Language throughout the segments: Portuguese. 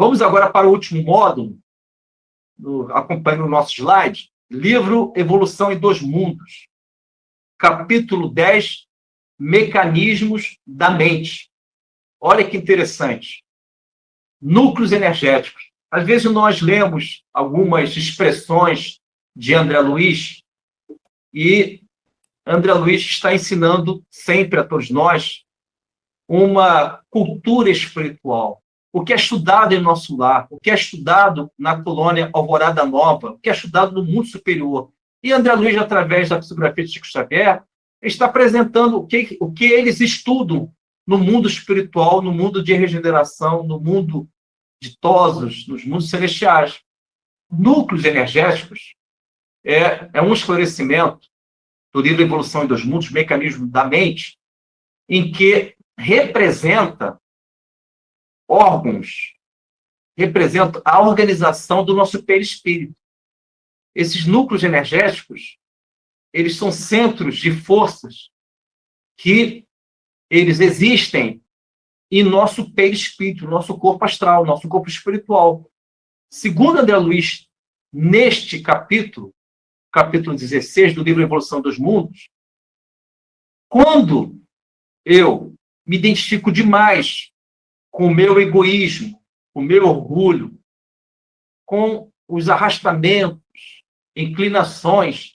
Vamos agora para o último módulo, acompanhe o nosso slide, livro Evolução em Dois Mundos, capítulo 10, Mecanismos da Mente. Olha que interessante. Núcleos energéticos. Às vezes nós lemos algumas expressões de André Luiz e André Luiz está ensinando sempre a todos nós uma cultura espiritual. O que é estudado em nosso lar, o que é estudado na colônia Alvorada Nova, o que é estudado no mundo superior. E André Luiz, através da psicografia de Chico Xavier, está apresentando o que eles estudam no mundo espiritual, no mundo de regeneração, no mundo ditosos, nos mundos celestiais. Núcleos energéticos é um esclarecimento do livro Evolução em Dois Mundos, Mecanismo da Mente, em que representa órgãos, representa a organização do nosso perispírito. Esses núcleos energéticos, eles são centros de forças que eles existem em nosso perispírito, nosso corpo astral, nosso corpo espiritual. Segundo André Luiz, neste capítulo 16 do livro Evolução dos Mundos, quando eu me identifico demais com o meu egoísmo, com o meu orgulho, com os arrastamentos, inclinações,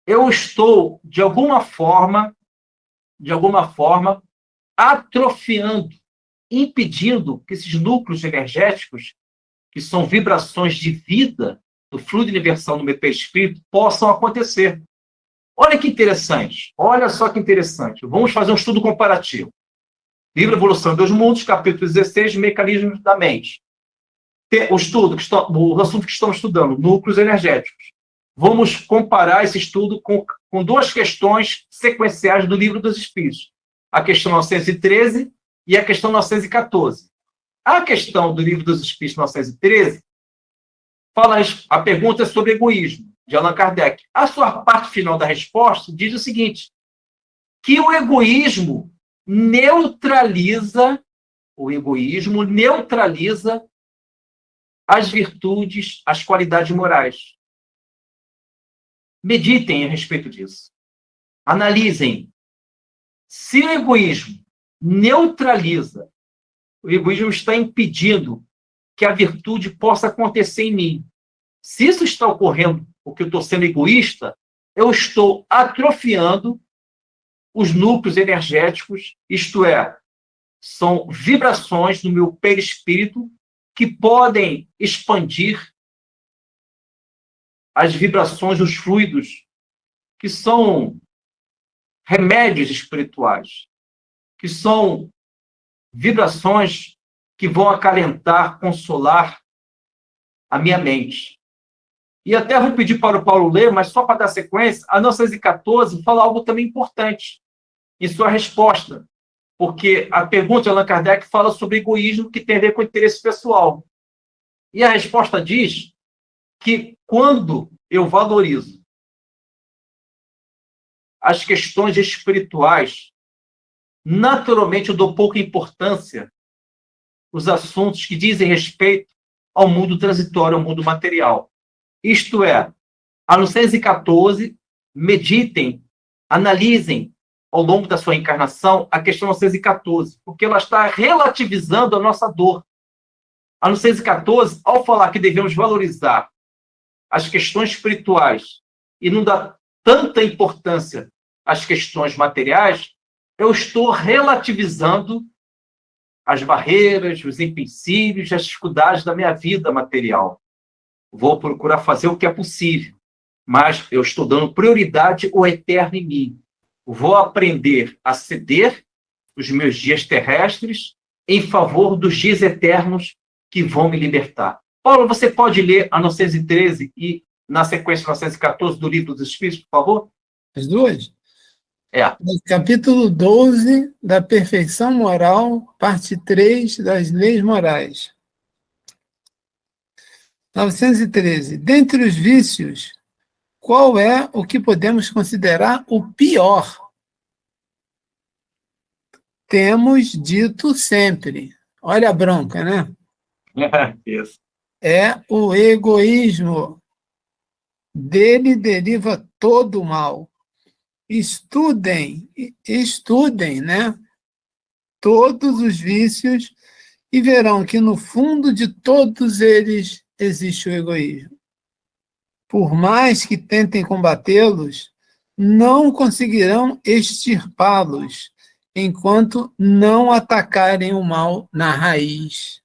eu estou, de alguma forma, atrofiando, impedindo que esses núcleos energéticos, que são vibrações de vida do fluido universal no meu perispírito, possam acontecer. Olha que interessante, olha só que interessante. Vamos fazer um estudo comparativo. Livro Evolução dos Mundos, capítulo 16, Mecanismos da Mente. O assunto que estamos estudando, núcleos energéticos. Vamos comparar esse estudo com duas questões sequenciais do Livro dos Espíritos. A questão 913 e a questão 914. A questão do Livro dos Espíritos 913 a pergunta é sobre egoísmo, de Allan Kardec. A sua parte final da resposta diz o seguinte, que o egoísmo neutraliza as virtudes, as qualidades morais. Meditem a respeito disso. Analisem. Se o egoísmo neutraliza, o egoísmo está impedindo que a virtude possa acontecer em mim. Se isso está ocorrendo porque eu estou sendo egoísta, eu estou atrofiando os núcleos energéticos, isto é, são vibrações no meu perispírito que podem expandir as vibrações dos fluidos, que são remédios espirituais, que são vibrações que vão acalentar, consolar a minha mente. E até vou pedir para o Paulo ler, mas só para dar sequência, a 914 fala algo também importante em sua resposta, porque a pergunta de Allan Kardec fala sobre egoísmo que tem a ver com interesse pessoal. E a resposta diz que quando eu valorizo as questões espirituais, naturalmente eu dou pouca importância aos assuntos que dizem respeito ao mundo transitório, ao mundo material. Isto é, a 914, meditem, analisem ao longo da sua encarnação a questão 914, porque ela está relativizando a nossa dor. A 914, ao falar que devemos valorizar as questões espirituais e não dar tanta importância às questões materiais, eu estou relativizando as barreiras, os empecilhos, as dificuldades da minha vida material. Vou procurar fazer o que é possível, mas eu estou dando prioridade ao eterno em mim. Vou aprender a ceder os meus dias terrestres em favor dos dias eternos que vão me libertar. Paulo, você pode ler a 913 e, na sequência, 914 do Livro dos Espíritos, por favor? As duas? No capítulo 12 da Perfeição Moral, parte 3 das Leis Morais. 913. Dentre os vícios, qual é o que podemos considerar o pior? Temos dito sempre. Olha a bronca, né? Isso. É o egoísmo. Dele deriva todo o mal. Estudem, né, todos os vícios e verão que no fundo de todos eles existe o egoísmo. Por mais que tentem combatê-los, não conseguirão extirpá-los enquanto não atacarem o mal na raiz.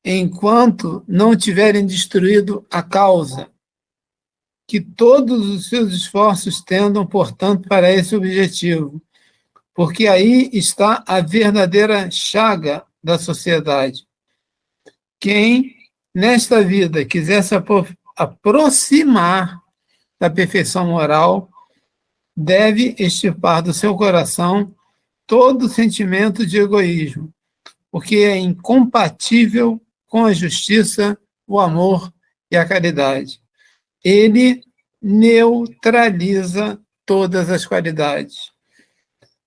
Enquanto não tiverem destruído a causa. Que todos os seus esforços tendam, portanto, para esse objetivo, porque aí está a verdadeira chaga da sociedade. Quem, nesta vida, quiser se aproximar da perfeição moral, deve extirpar do seu coração todo sentimento de egoísmo, porque é incompatível com a justiça, o amor e a caridade. Ele neutraliza todas as qualidades.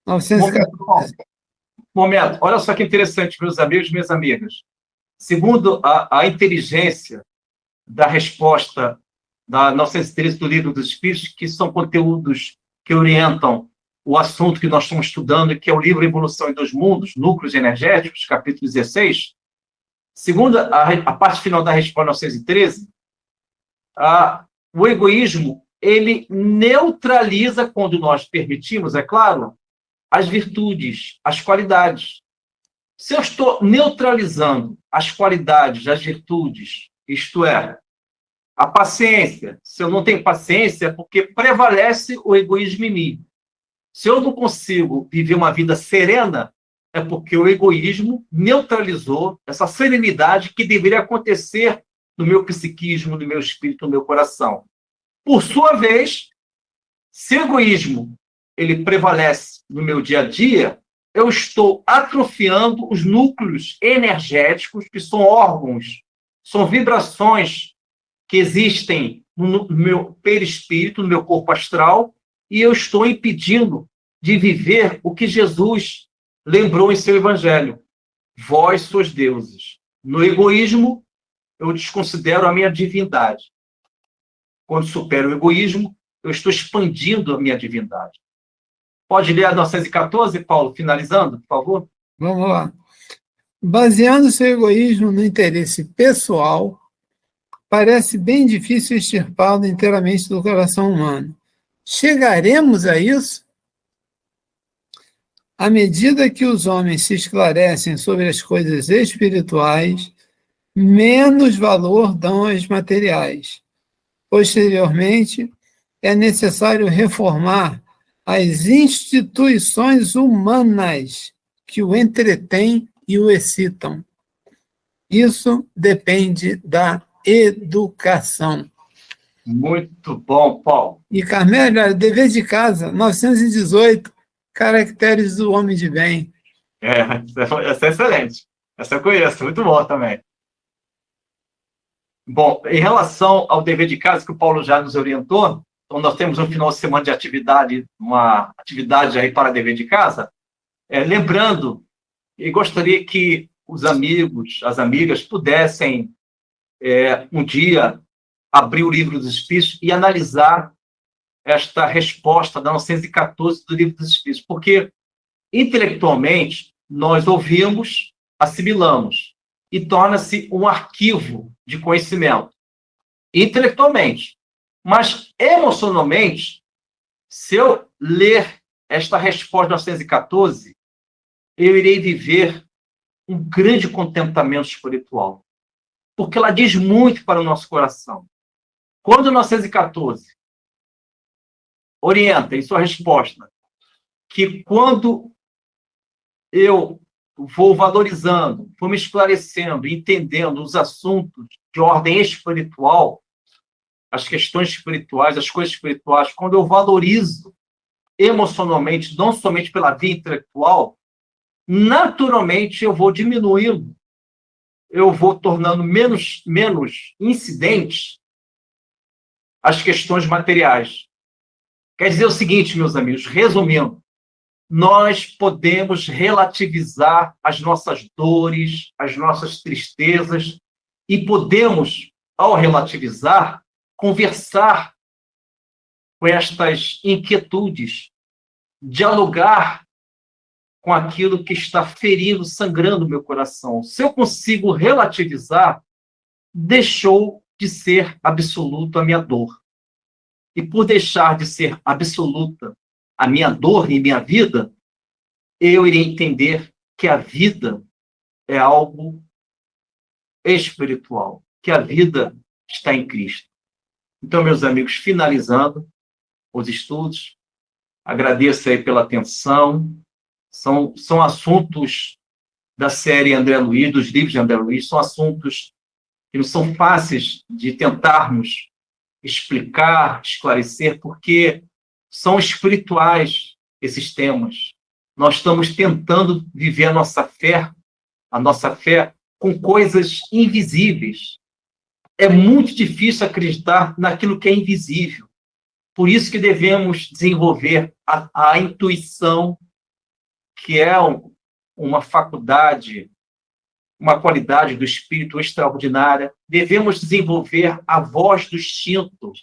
914. Momento. Olha só que interessante, meus amigos e minhas amigas. Segundo a inteligência da resposta da 913 do Livro dos Espíritos, que são conteúdos que orientam o assunto que nós estamos estudando, que é o livro Evolução em Dois Mundos, Núcleos Energéticos, capítulo 16. Segundo a parte final da resposta 913, o egoísmo, ele neutraliza, quando nós permitimos, é claro, as virtudes, as qualidades. Se eu estou neutralizando as qualidades, as virtudes, isto é, a paciência, se eu não tenho paciência, é porque prevalece o egoísmo em mim. Se eu não consigo viver uma vida serena, é porque o egoísmo neutralizou essa serenidade que deveria acontecer no meu psiquismo, no meu espírito, no meu coração. Por sua vez, se o egoísmo ele prevalece no meu dia a dia, eu estou atrofiando os núcleos energéticos, que são órgãos, são vibrações que existem no meu perispírito, no meu corpo astral, e eu estou impedindo de viver o que Jesus lembrou em seu evangelho. Vós sois deuses. No egoísmo, eu desconsidero a minha divindade. Quando supero o egoísmo, eu estou expandindo a minha divindade. Pode ler a 914, Paulo, finalizando, por favor? Vamos lá. Baseando seu egoísmo no interesse pessoal, parece bem difícil extirpá-lo inteiramente do coração humano. Chegaremos a isso? À medida que os homens se esclarecem sobre as coisas espirituais, menos valor dão às materiais. Posteriormente, é necessário reformar as instituições humanas que o entretêm e o excitam. Isso depende da educação. Muito bom, Paulo. E, Carmelo, dever de casa, 918, caracteres do homem de bem. Essa é excelente. Essa eu conheço, muito bom também. Bom, em relação ao dever de casa, que o Paulo já nos orientou, então nós temos um final de semana de atividade, uma atividade aí para dever de casa, lembrando, e gostaria que os amigos, as amigas, pudessem, um dia, abrir o Livro dos Espíritos e analisar esta resposta da 914 do Livro dos Espíritos, porque, intelectualmente, nós ouvimos, assimilamos, e torna-se um arquivo de conhecimento, intelectualmente. Mas, emocionalmente, se eu ler esta resposta de 914, eu irei viver um grande contentamento espiritual, porque ela diz muito para o nosso coração. Quando 914 orienta em sua resposta que quando eu vou valorizando, vou me esclarecendo, entendendo os assuntos de ordem espiritual, as questões espirituais, as coisas espirituais, quando eu valorizo emocionalmente, não somente pela via intelectual, naturalmente eu vou diminuindo, eu vou tornando menos incidentes as questões materiais. Quer dizer o seguinte, meus amigos, resumindo, nós podemos relativizar as nossas dores, as nossas tristezas, e podemos, ao relativizar, conversar com estas inquietudes, dialogar com aquilo que está ferindo, sangrando o meu coração. Se eu consigo relativizar, deixou de ser absoluto a minha dor. E por deixar de ser absoluta a minha dor e minha vida, eu irei entender que a vida é algo espiritual, que a vida está em Cristo. Então, meus amigos, finalizando os estudos, agradeço aí pela atenção. São assuntos da série André Luiz, dos livros de André Luiz, são assuntos que não são fáceis de tentarmos explicar, esclarecer, porque são espirituais esses temas. Nós estamos tentando viver a nossa fé com coisas invisíveis. É muito difícil acreditar naquilo que é invisível. Por isso que devemos desenvolver a intuição, que é uma faculdade, uma qualidade do espírito extraordinária. Devemos desenvolver a voz do instinto,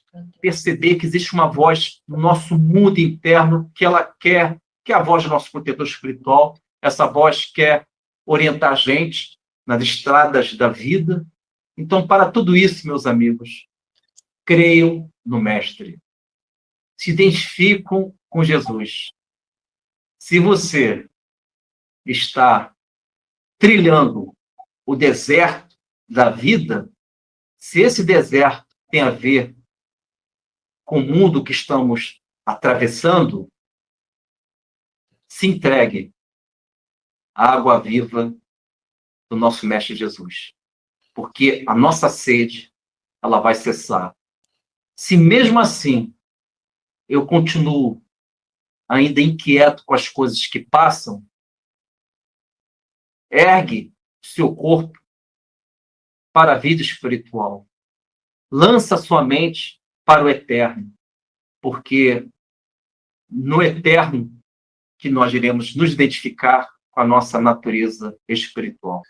perceber que existe uma voz no nosso mundo interno que ela quer, que é a voz do nosso protetor espiritual. Essa voz quer orientar a gente nas estradas da vida. Então, para tudo isso, meus amigos, creiam no Mestre. Se identificam com Jesus. Se você está trilhando o deserto da vida, se esse deserto tem a ver com o mundo que estamos atravessando, se entregue à água viva do nosso Mestre Jesus. Porque a nossa sede, ela vai cessar. Se mesmo assim eu continuo ainda inquieto com as coisas que passam, ergue seu corpo para a vida espiritual. Lança sua mente para o eterno, porque no eterno que nós iremos nos identificar com a nossa natureza espiritual.